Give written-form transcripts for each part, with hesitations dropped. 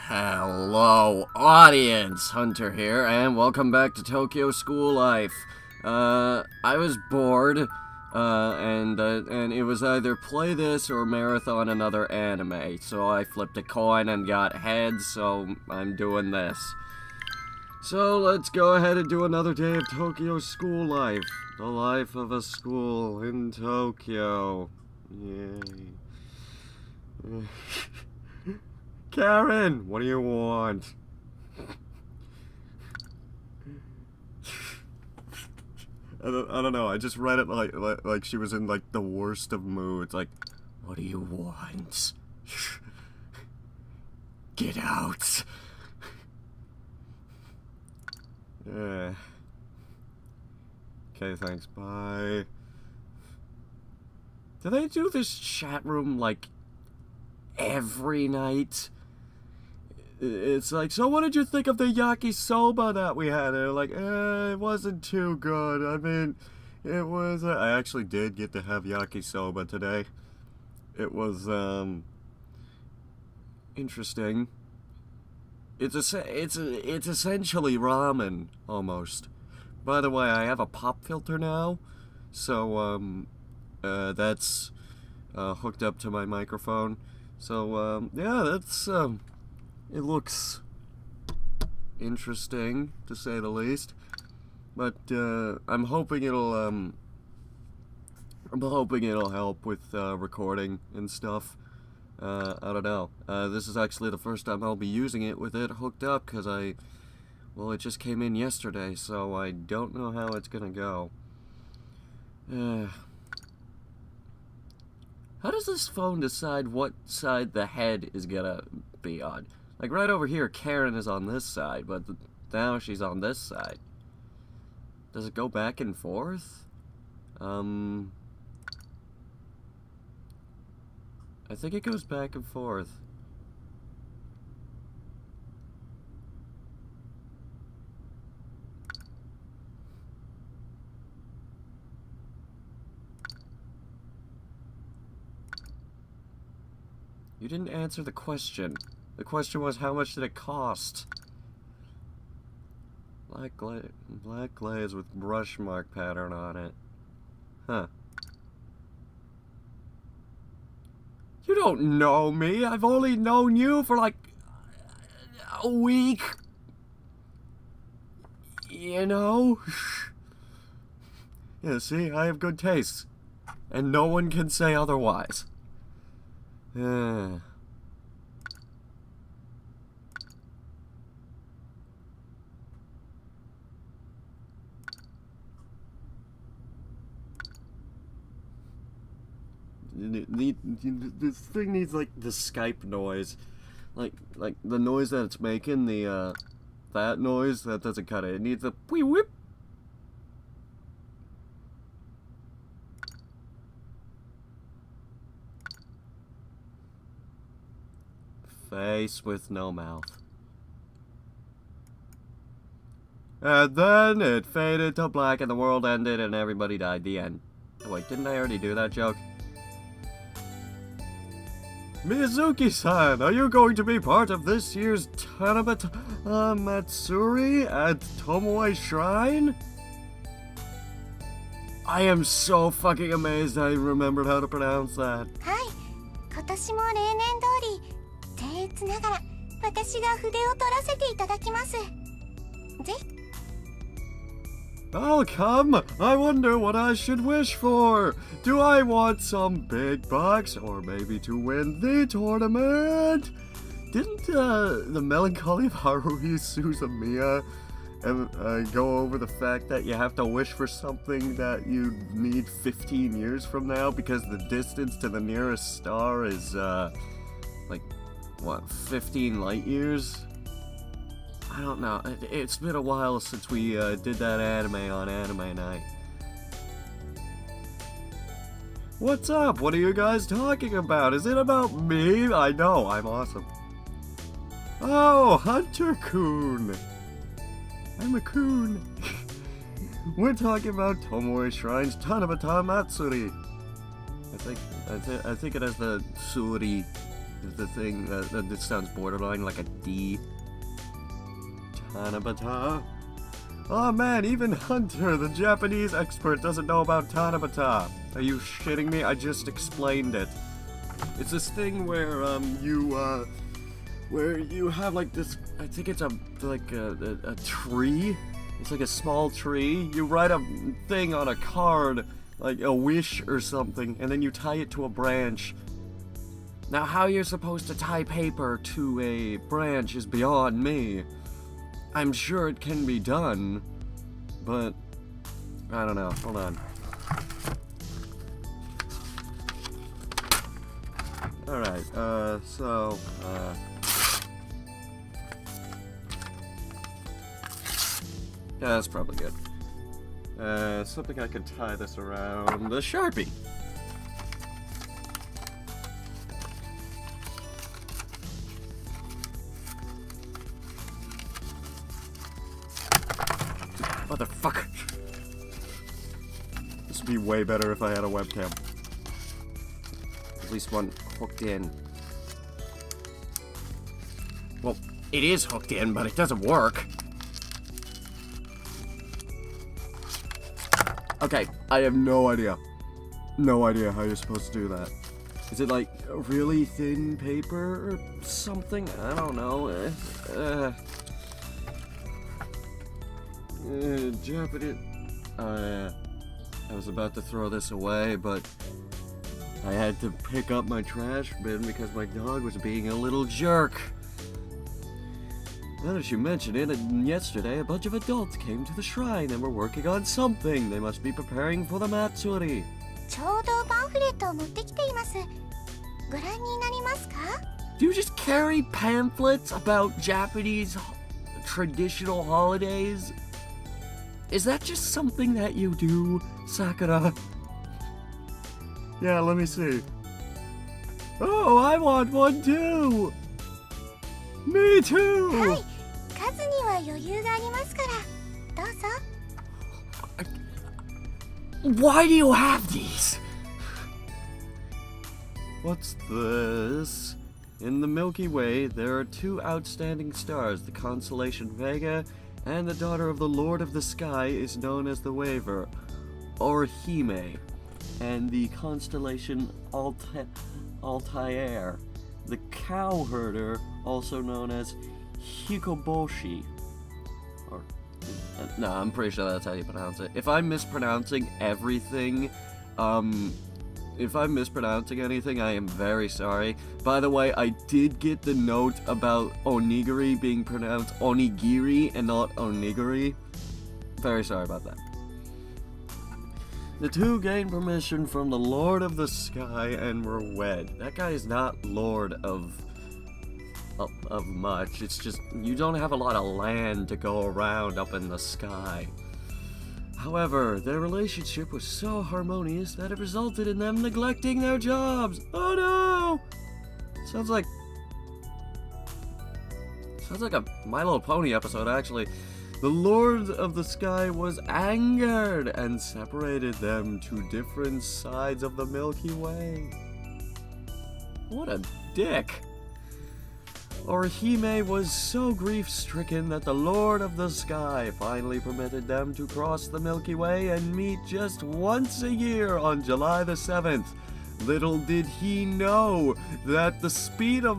Hello, audience! Hunter here, and welcome back to Tokyo School Life. I was bored, and it was either play this or marathon another anime, so I flipped a coin and got heads, so I'm doing this. So let's go ahead and do another day of Tokyo School Life. The life of a school in Tokyo. Yay. Karen, what do you want? I don't know. I just read it like she was in like the worst of moods. Like, what do you want? Get out. Yeah. Okay, thanks. Bye. Do they do this chat room like every night? It's like, so what did you think of the yakisoba that we had? And they're like, it wasn't too good. I mean, it was, I actually did get to have yakisoba today. It was, interesting. It's essentially ramen, almost. By the way, I have a pop filter now, so, that's, hooked up to my microphone. So, yeah, that's, it looks interesting, to say the least. But, I'm hoping it'll help with, recording and stuff. I don't know. This is actually the first time I'll be using it with it hooked up, because well, it just came in yesterday, so I don't know how it's gonna go. How does this phone decide what side the head is gonna be on? Like, right over here, Karen is on this side, but now she's on this side. Does it go back and forth? I think it goes back and forth. You didn't answer the question. The question was, how much did it cost? Black glaze with brush mark pattern on it. Huh. You don't know me. I've only known you for like a week. You know? Yeah, see, I have good taste. And no one can say otherwise. This thing needs like the Skype noise, like the noise that it's making. The that noise that doesn't cut it. It needs the wee whip. Face with no mouth. And then it faded to black and the world ended and everybody died. The end. Oh, wait, didn't I already do that joke? Mizuki-san, are you going to be part of this year's Tanabata Matsuri at Tomoe Shrine? I am so fucking amazed I remembered how to pronounce that. はい、今年も例年通り僭越ながら私が筆を取らせていただきます。ぜひ。 I'll come. I wonder what I should wish for. Do I want some big bucks, or maybe to win the tournament? Didn't the Melancholy of Haruhi Suzumiya go over the fact that you have to wish for something that you need 15 years from now because the distance to the nearest star is like what, 15 light years? I don't know. It's been a while since we did that anime on Anime Night. What's up? What are you guys talking about? Is it about me? I know, I'm awesome. Oh, Hunter-kun. I'm a coon. We're talking about Tomoe Shrine's Tanabata Matsuri. I think it has the Suri the thing that sounds borderline like a D. Tanabata. Oh man, even Hunter, the Japanese expert, doesn't know about Tanabata. Are you shitting me? I just explained it. It's this thing where where you have like this. I think it's a tree. It's like a small tree. You write a thing on a card, like a wish or something, and then you tie it to a branch. Now, how you're supposed to tie paper to a branch is beyond me. I'm sure it can be done, but I don't know. Hold on. Alright, yeah, that's probably good. Something I could tie this around. The Sharpie! Motherfucker! This would be way better if I had a webcam. At least one hooked in. Well, it is hooked in, but it doesn't work. Okay, I have no idea. No idea how you're supposed to do that. Is it like really thin paper or something? I don't know. Japanese. I was about to throw this away, but I had to pick up my trash bin because my dog was being a little jerk. Now that you mention it, yesterday a bunch of adults came to the shrine and were working on something. They must be preparing for the Matsuri. ちょうどパンフレットを持ってきています。ご覧になりますか? Do you just carry pamphlets about Japanese traditional holidays? Is that just something that you do, Sakura? Yeah, let me see. Oh, I want one too! Me too! はい、数には余裕がありますから、どうぞ。Why do you have these? What's this? In the Milky Way, there are two outstanding stars, the constellation Vega, and the daughter of the Lord of the Sky is known as the Waver, or Hime, and the constellation Altair, the cow herder, also known as Hikoboshi. Or, no, I'm pretty sure that's how you pronounce it. If I'm mispronouncing everything, if I'm mispronouncing anything, I am very sorry. By the way, I did get the note about onigiri being pronounced onigiri and not onigiri. Very sorry about that. The two gained permission from the Lord of the Sky and were wed. That guy is not Lord of much. It's just, you don't have a lot of land to go around up in the sky. However, their relationship was so harmonious that it resulted in them neglecting their jobs. Oh no! Sounds like a My Little Pony episode, actually. The Lord of the Sky was angered and separated them to different sides of the Milky Way. What a dick. Orihime was so grief-stricken that the Lord of the Sky finally permitted them to cross the Milky Way and meet just once a year on July the 7th. Little did he know that the speed of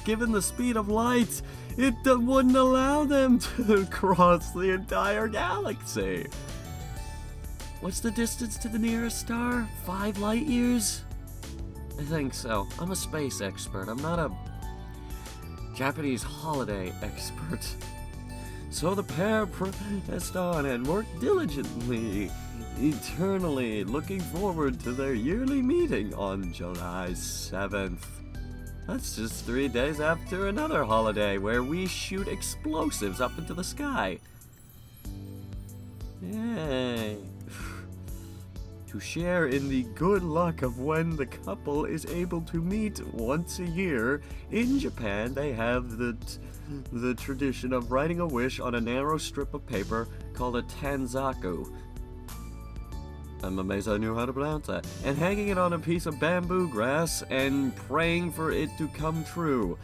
given the speed of light, it wouldn't allow them to cross the entire galaxy. What's the distance to the nearest star? 5 light years? I think so. I'm a space expert. I'm not a Japanese holiday expert. So the pair pressed on and worked diligently, eternally, looking forward to their yearly meeting on July 7th. That's just 3 days after another holiday where we shoot explosives up into the sky. Yay. To share in the good luck of when the couple is able to meet once a year, in Japan they have the tradition of writing a wish on a narrow strip of paper called a tanzaku. I'm amazed I knew how to pronounce that. And hanging it on a piece of bamboo grass and praying for it to come true.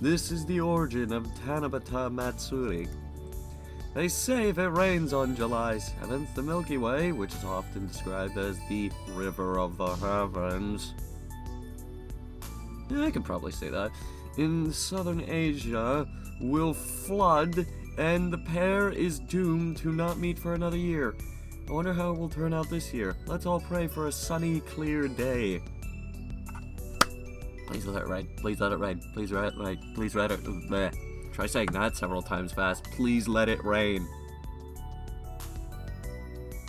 This is the origin of Tanabata Matsuri. They say if it rains on July 7th, the Milky Way, which is often described as the River of the Heavens. Yeah, I could probably say that. In southern Asia, will flood, and the pair is doomed to not meet for another year. I wonder how it will turn out this year. Let's all pray for a sunny, clear day. Please let it rain. Please let it rain. Please let it rain. Please let it... Bleh. Try saying that several times fast. Please let it rain.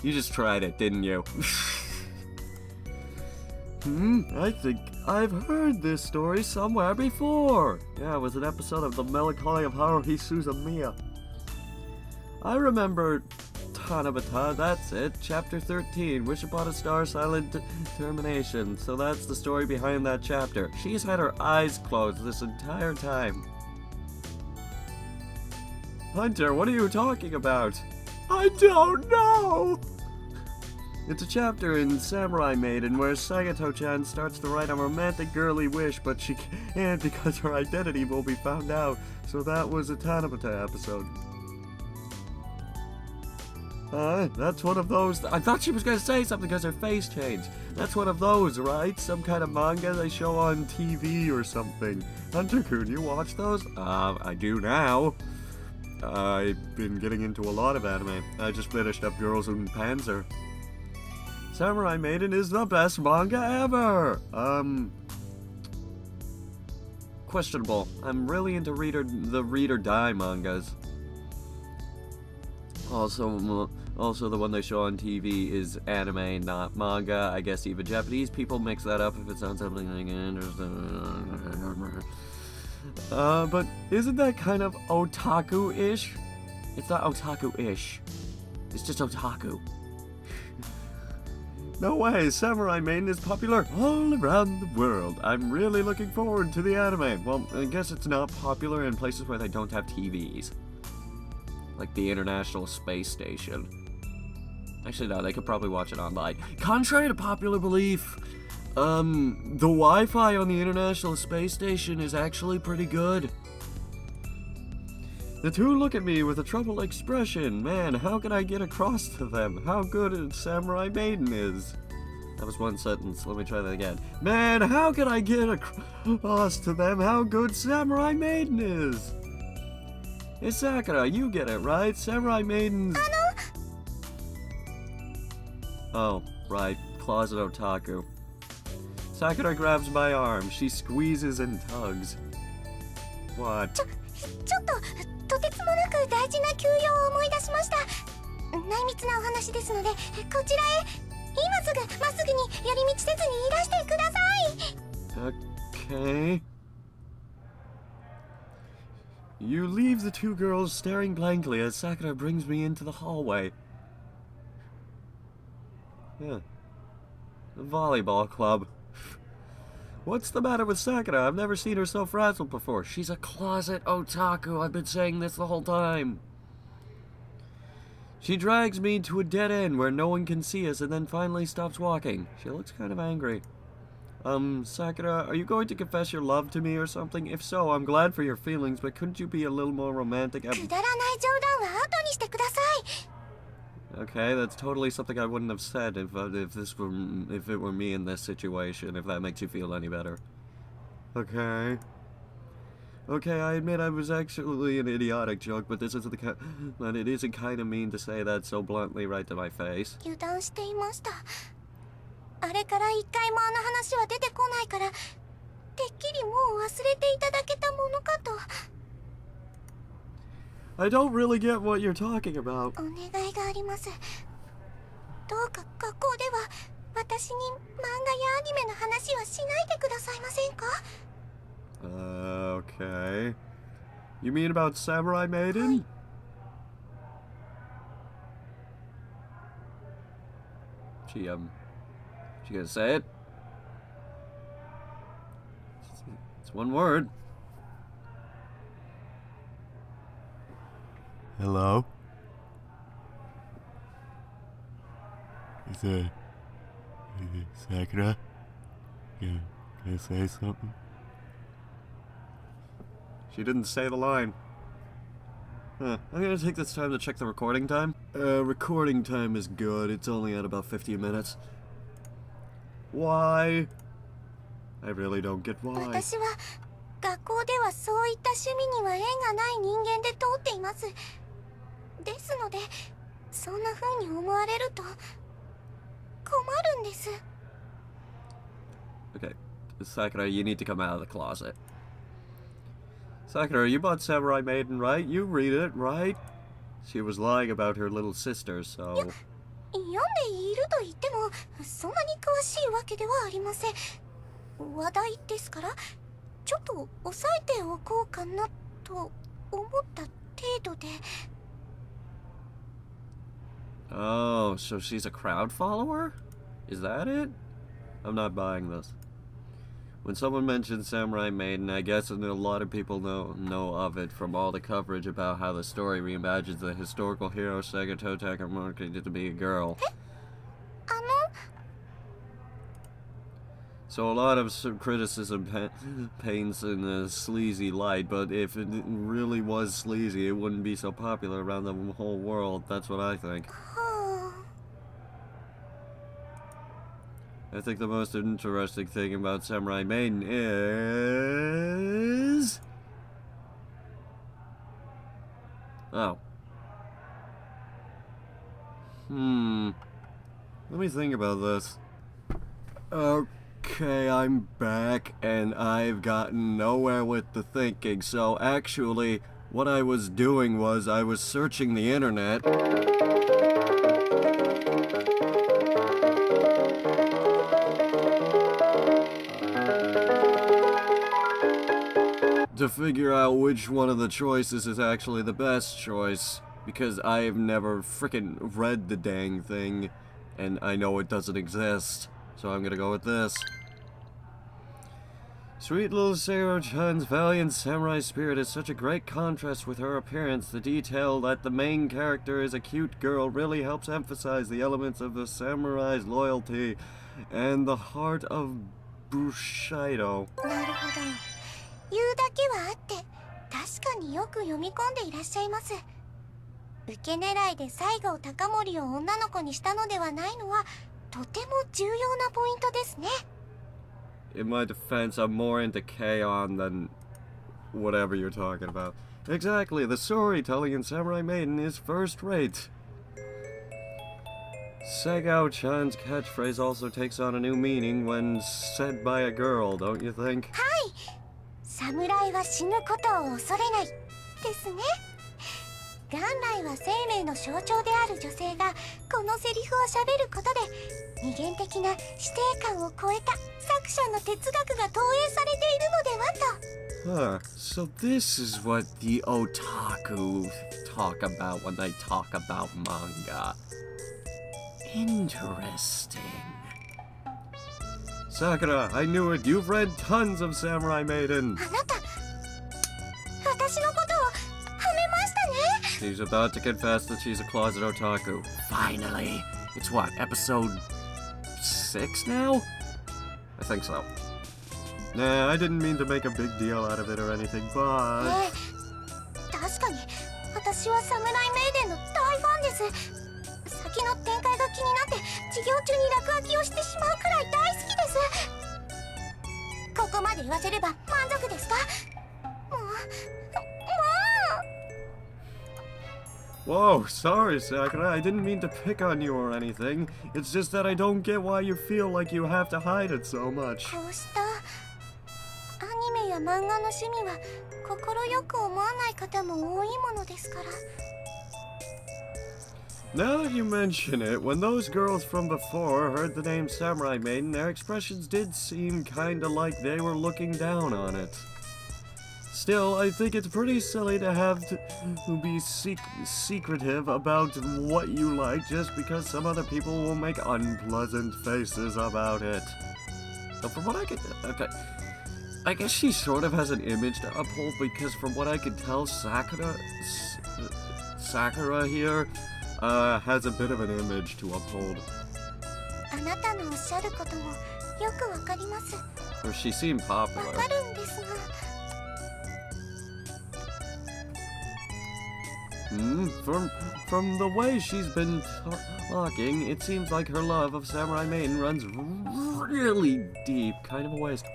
You just tried it, didn't you? I think I've heard this story somewhere before. Yeah, it was an episode of The Melancholy of Haruhi Suzumiya. I remember Tanabata, that's it. Chapter 13, Wish Upon a Star, Silent Termination. So that's the story behind that chapter. She's had her eyes closed this entire time. Hunter, what are you talking about? I don't know! It's a chapter in Samurai Maiden where Sagato-chan starts to write a romantic girly wish, but she can't because her identity will be found out. So that was a Tanabata episode. That's one of those... I thought she was going to say something because her face changed. That's one of those, right? Some kind of manga they show on TV or something. Hunter-kun, you watch those? I do now. I've been getting into a lot of anime. I just finished up Girls and Panzer. Samurai Maiden is the best manga ever! Questionable. I'm really into the read or die mangas. Also the one they show on TV is anime, not manga. I guess even Japanese people mix that up if it's not something like it. But isn't that kind of otaku-ish? It's not otaku-ish. It's just otaku. No way, Samurai Maiden is popular all around the world. I'm really looking forward to the anime. Well, I guess it's not popular in places where they don't have TVs. Like the International Space Station. Actually, no, they could probably watch it online. Contrary to popular belief, the Wi-Fi on the International Space Station is actually pretty good. The two look at me with a troubled expression. Man, how can I get across to them how good Samurai Maiden is? That was one sentence. Let me try that again. Man, how can I get across to them how good Samurai Maiden is? Hey Sakura, you get it, right? Samurai Maiden's... Oh, right. Closet otaku. Sakura grabs my arm. She squeezes and tugs. What? ちょっととてつもなく大事な休養を思い出しました。内密なお話ですので、こちらへ今すぐまっすぐに寄り道せずにいらしてください。Okay. You leave the two girls staring blankly as Sakura brings me into the hallway. Yeah. The volleyball club. What's the matter with Sakura? I've never seen her so frazzled before. She's a closet otaku. I've been saying this the whole time. She drags me to a dead end where no one can see us and then finally stops walking. She looks kind of angry. Sakura, are you going to confess your love to me or something? If so, I'm glad for your feelings, but couldn't you be a little more romantic? くだらない冗談は後にしてください。 Okay, that's totally something I wouldn't have said if it were me in this situation, if that makes you feel any better. Okay. Okay, I admit I was actually an idiotic joke, but but it isn't kind of mean to say that so bluntly right to my face. 油断していました。あれから一回もあの話は出てこないから、てっきりもう忘れていただけたものかと。 I don't really get what you're talking about. お願いがあります。どうか学校では私に漫画やアニメの話はしないでくださいませんか? Okay. You mean about Samurai Maiden? She gonna say it? It's one word. Hello? Sakura? Can I say something? She didn't say the line. Huh. I'm gonna take this time to check the recording time. Recording time is good. It's only at about 50 minutes. Why? I really don't get why. 私は学校ではそういった趣味には縁がない人間で通っています。ですので、そんな風に思われると困るんです。Okay, Sakura, you need to come out of the closet. Sakura, you bought Samurai Maiden, right? You read it, right? She was lying about her little sister, so... 読んでいると言っても、そんなに詳しいわけではありません。話題ですから、ちょっと抑えておこうかなと思った程度で。Oh, so she's a crowd follower? Is that it? I'm not buying this. When someone mentions Samurai Maiden, I guess a lot of people know of it from all the coverage about how the story reimagines the historical hero Sakura Takamori to be a girl. So a lot of criticism paints in a sleazy light, but if it really was sleazy, it wouldn't be so popular around the whole world. That's what I think. I think the most interesting thing about Samurai Maiden is... Oh. Let me think about this. Okay, I'm back, and I've gotten nowhere with the thinking, so actually, what I was doing was I was searching the internet... to figure out which one of the choices is actually the best choice, because I've never frickin' read the dang thing, and I know it doesn't exist, so I'm gonna go with this. Sweet little Sakura-chan's valiant samurai spirit is such a great contrast with her appearance. The detail that the main character is a cute girl really helps emphasize the elements of the samurai's loyalty and the heart of Bushido. なるほど。言うだけはあって、確かによく読み込んでいらっしゃいます。受け狙いで西郷隆盛を女の子にしたのではないのは、とても重要なポイントですね。In my defense, I'm more into K-On than whatever you're talking about. Exactly, the storytelling in Samurai Maiden is first rate. Sagao-chan's catchphrase also takes on a new meaning when said by a girl, don't you think? はい。侍は死ぬことを恐れないですね。元来は生命の象徴である女性がこのセリフを喋ることで二元的な師弟感を超えた作者の哲学が投影されているのではと。Huh, so this is what the otaku talk about when they talk about manga. Interesting. Sakura, I knew it. You've read tons of Samurai Maiden. あなた、私のことをはめましたね。 She's about to confess that she's a closet otaku. Finally. It's what, episode 6 now? I think so. Nah, I didn't mean to make a big deal out of it or anything, but... 確かに、私はサムライメイデンの大ファンです。先の展開が気になって授業中に落書きをしてしまうくらい大好きです。ここまで言わせれば満足ですか？もう Whoa, sorry, Sakura. I didn't mean to pick on you or anything. It's just that I don't get why you feel like you have to hide it so much. こうしたアニメや漫画の趣味は心よく思わない方も多いものですから。Now that you mention it, when those girls from before heard the name Samurai Maiden, their expressions did seem kinda like they were looking down on it. Still, I think it's pretty silly to have to be secretive about what you like just because some other people will make unpleasant faces about it. So from what I can... Okay. I guess she sort of has an image to uphold because from what I can tell, Sakura here... has a bit of an image to uphold. あなたのっしゃることもよくわかります。 Or she seemed わ popular. かるんですが、 From the way she's been talking, it seems like her love of Samurai Maiden runs really deep. Kind of a waste.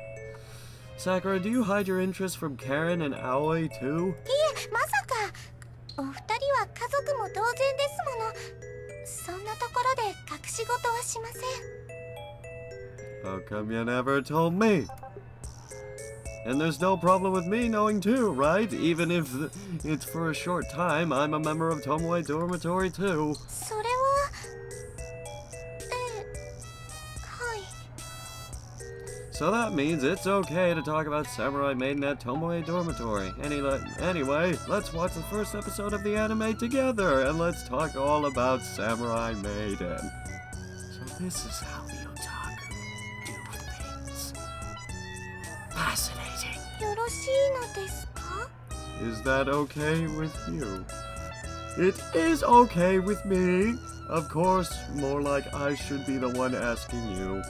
Sakura, do you hide your interest from Karen and Aoi too? いえ、まさかお二人は家族も同然ですもの。そんなところで隠し事はしません。 How come you never told me? And there's no problem with me knowing too, right? Even if it's for a short time, I'm a member of Tomoe Dormitory too. それは、はい。 So that means it's okay to talk about Samurai Maiden at Tomoe Dormitory. Anyway, let's watch the first episode of the anime together, and let's talk all about Samurai Maiden. So this is how the otaku do things. Fascinating. よろしいのですか？ Is that okay with you? It is okay with me. Of course, more like I should be the one asking you.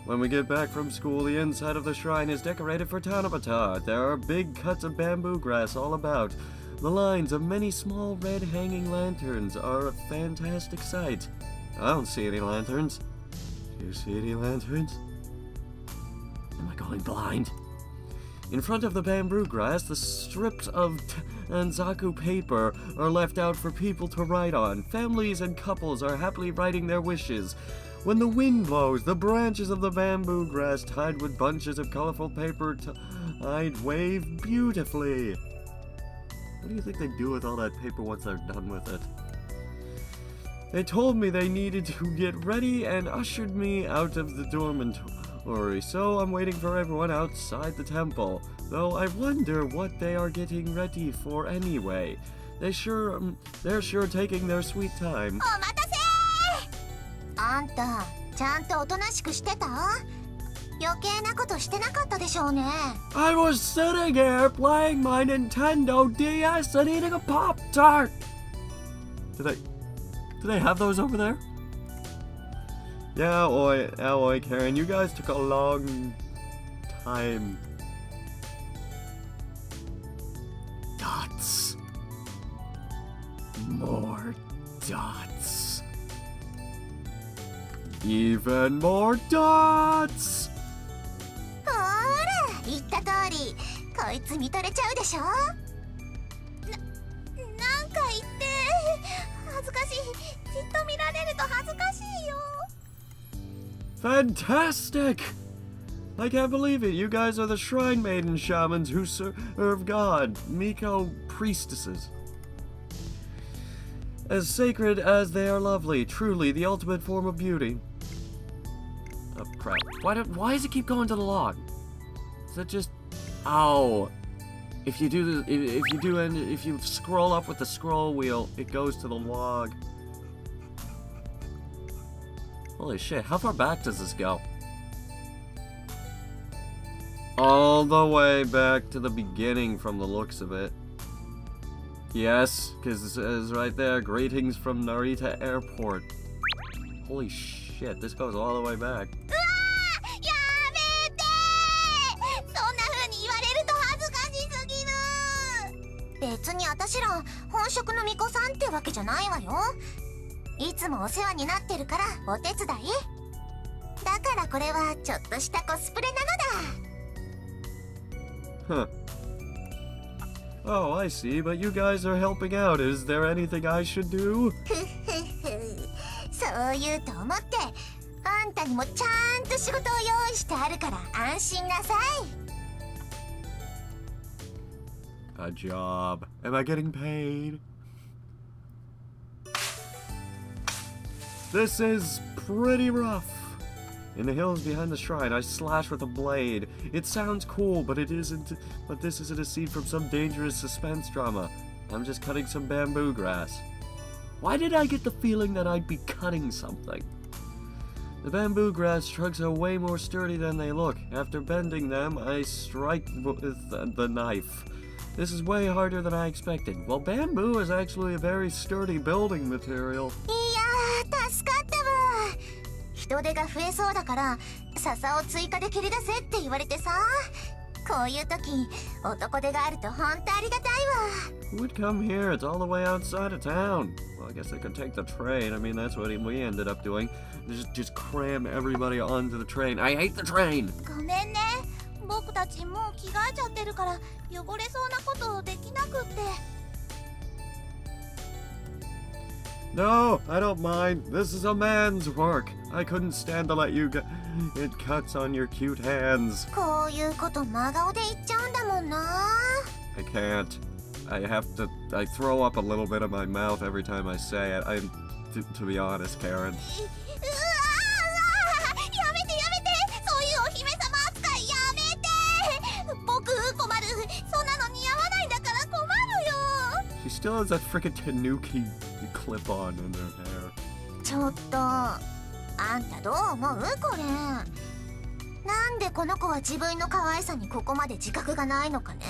When we get back from school, the inside of the shrine is decorated for Tanabata. There are big cuts of bamboo grass all about. The lines of many small red hanging lanterns are a fantastic sight. I don't see any lanterns. Do you see any lanterns? Am I going blind? In front of the bamboo grass, the strips of Anzaku paper are left out for people to write on. Families and couples are happily writing their wishes. When the wind blows, the branches of the bamboo grass tied with bunches of colorful paper tied wave beautifully. What do you think they do with all that paper once they're done with it? They told me they needed to get ready and ushered me out of the dormitory, so I'm waiting for everyone outside the temple. Though I wonder what they are getting ready for anyway. They're sure taking their sweet time. お待たせー。あんた、ちゃんとおとなしくしてた？余計なことしてなかったでしょうね。I was sitting here playing my Nintendo DS and eating a Pop-Tart! Do they have those over there? Yeah, Aoi, Karen, you guys took a long time. Dots. More dots. Even more dots! ほーら、言った通り、こいつ見とれちゃうでしょ。なんか言って、恥ずかしい。じっと見られると恥ずかしいよ。Fantastic! I can't believe it. You guys are the Shrine Maiden shamans who serve God, Miko priestesses. As sacred as they are lovely, truly the ultimate form of beauty. Oh crap! Why does it keep going to the log? Is that just? Ow! If you scroll up with the scroll wheel, it goes to the log. Holy shit! How far back does this go? All the way back to the beginning, from the looks of it. Yes, because it says right there, greetings from Narita Airport. Holy shit, this goes all the way back. うわー、やめてー。そんな風に言われると恥ずかしすぎる。別に私ら本職の巫女さんってわけじゃないわよ。いつもお世話になってるからお手伝い。だからこれはちょっとしたコスプレなのだ。 Huh. Oh, I see, but you guys are helping out. Is there anything I should do? そう言うと思ってあんたにもちゃんと仕事を用意してあるから安心なさい。 A job. Am I getting paid? This is pretty rough. In the hills behind the shrine, I slash with a blade. It sounds cool, but it isn't. But this isn't a scene from some dangerous suspense drama. I'm just cutting some bamboo grass. Why did I get the feeling that I'd be cutting something? The bamboo grass trunks are way more sturdy than they look. After bending them, I strike with the knife. This is way harder than I expected. Well, bamboo is actually a very sturdy building material. いやー、助かったわ。人手が増えそうだから笹を追加で切り出せって言われてさ。こういう時男手があると本当ありがたいわ。 Who would come here? It's all the way outside of town. Well, I guess I could take the train. I mean, that's what we ended up doing. Just cram everybody onto the train. I hate the train! ごめんね。僕たちもう着替えちゃってるから汚れそうなことできなくって。 No, I don't mind. This is a man's work. I couldn't stand to let you get... It cuts on your cute hands. こういうこと真顔で言っちゃうんだもんな。 I can't. I have to... I throw up a little bit of my mouth every time I say it. To be honest, Karen. うわー、やめてやめて、そういうお姫様扱いやめて。僕困る。そんなの似合わないんだから困るよ。 She still has that frickin' tanuki clip-on in her hair. ちょっとあんたどう思うこれ。なんでこの子は自分の可愛さにここまで自覚がないのかね。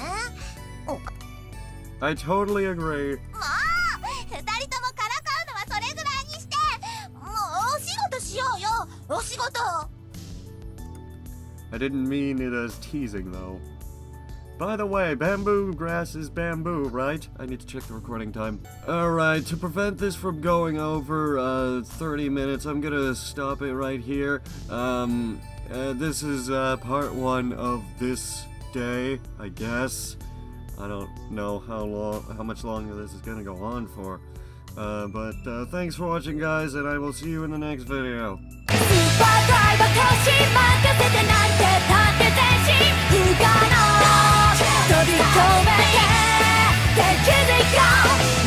I totally agree. もう二人ともからかうのはそれぐらいにして、もうお仕事しようよ、お仕事。 I didn't mean it as teasing, though. By the way, bamboo grass is bamboo, right? I need to check the recording time. Alright, to prevent this from going over 30 minutes, I'm gonna stop it right here. This is part 1 of this day, I guess. I don't know how much longer this is gonna go on for. But thanks for watching, guys, and I will see you in the next video. スーパードライバー教師任せてなんてだって全身不可能飛び込めて敵でいこう